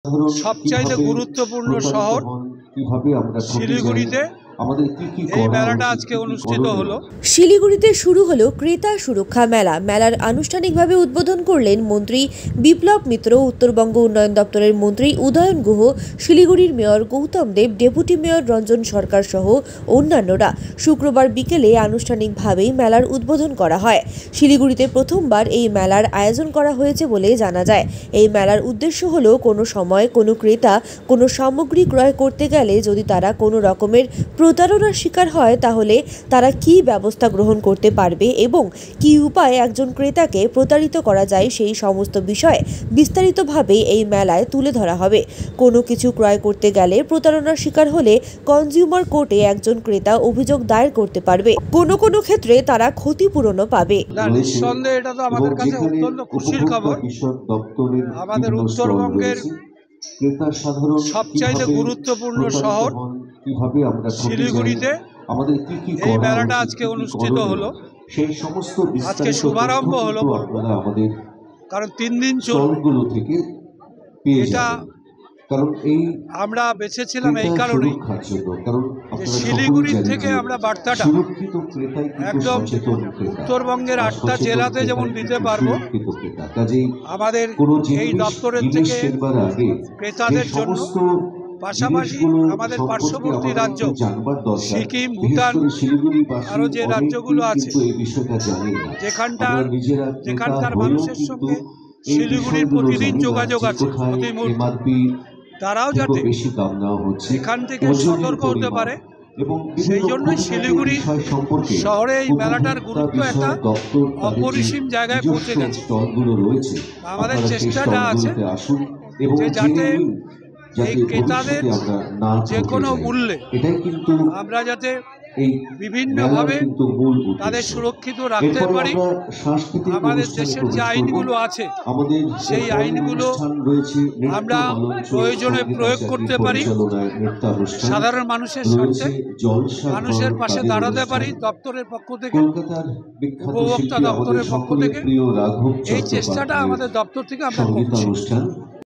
সবচাইতে গুরুত্বপূর্ণ শহর শিলিগুড়িতে এই মেলাটা আজকে অনুষ্ঠিত হলো। শিলিগুড়িতে শুরু হলো ক্রেতা সুরক্ষা মেলা। মেলার আনুষ্ঠানিকভাবে উদ্বোধন করলেন মন্ত্রী বিপ্লব মিত্র, উত্তরবঙ্গ উন্নয়ন দপ্তরের মন্ত্রী উদয়ন গুহ, শিলিগুড়ির মেয়র গৌতম দেব, ডেপুটি মেয়র রঞ্জন সরকার সহ অন্যান্যরা। শুক্রবার বিকেলে আনুষ্ঠানিকভাবেই মেলার উদ্বোধন করা হয়। শিলিগুড়িতে প্রথমবার এই মেলার আয়োজন করা হয়েছে বলে জানা যায়। এই মেলার উদ্দেশ্য হলো কোনো সময় কোনো ক্রেতা কোনো সামগ্রী ক্রয় করতে গেলে যদি তারা কোনো রকমের প্রতারণার শিকার হয় তাহলে তারা কী ব্যবস্থা গ্রহণ করতে পারবে এবং কী উপায়ে একজন ক্রেতাকে প্রতারিত করা যায় সেই সমস্ত বিষয়ে বিস্তারিতভাবে এই মেলায় তুলে ধরা হবে। কোনো কিছু ক্রয় করতে গেলে প্রতারণার শিকার হলে কনজিউমার কোর্টে একজন ক্রেতা অভিযোগ দায়ের করতে পারবে। কোনো কোনো ক্ষেত্রে তারা ক্ষতিপূরণও পাবে। নিঃসন্দেহে এটা তো আমাদের কাছে অত্যন্ত খুশির খবর। আমাদের উত্তরবঙ্গের সবচাইতে গুরুত্বপূর্ণ শহর শিলিগুড়িতে এই মেলাটা আজকে অনুষ্ঠিত হলো। আজকে শুভারম্ভ হলো, কারণ 3 দিন চলবে। এটা আমরা বেছেছিলাম এই কারণেই যে শিলিগুড়ির থেকে আমরা বার্তাটা একদম উত্তরবঙ্গের 8টা জেলাতে যেমন দিতে পারবো, আমাদের এই দপ্তরের থেকে ক্রেতাদের জন্য পাশাপাশি আমাদের পার্শ্ববর্তী রাজ্য সিকিম, ভুটান, আরও যে রাজ্যগুলো আছে যেখানকার মানুষের সঙ্গে শিলিগুড়ির প্রতিদিন যোগাযোগ আছে, প্রতি মুহূর্তে, তারাও যাতে এখান থেকে সতর্ক হতে পারে। সেই জন্যই শিলিগুড়ি শহরে এই মেলাটার গুরুত্ব একটা অপরিসীম জায়গায় পৌঁছে গেছে। আমাদের চেষ্টাটা আছে যে যাতে এই ক্রেতাদের যে কোনো মূল্যে আমরা যাতে বিভিন্নভাবে তাদের সুরক্ষিত রাখতে পারি। আমাদের দেশের যে আইনগুলো আছে সেই আইনগুলো আমরা প্রয়োজনে প্রয়োগ করতে পারি, সাধারণ মানুষের স্বার্থে মানুষের পাশে দাঁড়াতে পারি। দপ্তরের পক্ষ থেকে, উপভোক্তা দপ্তরের পক্ষ থেকে এই চেষ্টাটা আমাদের দপ্তর থেকে আমরা করছি।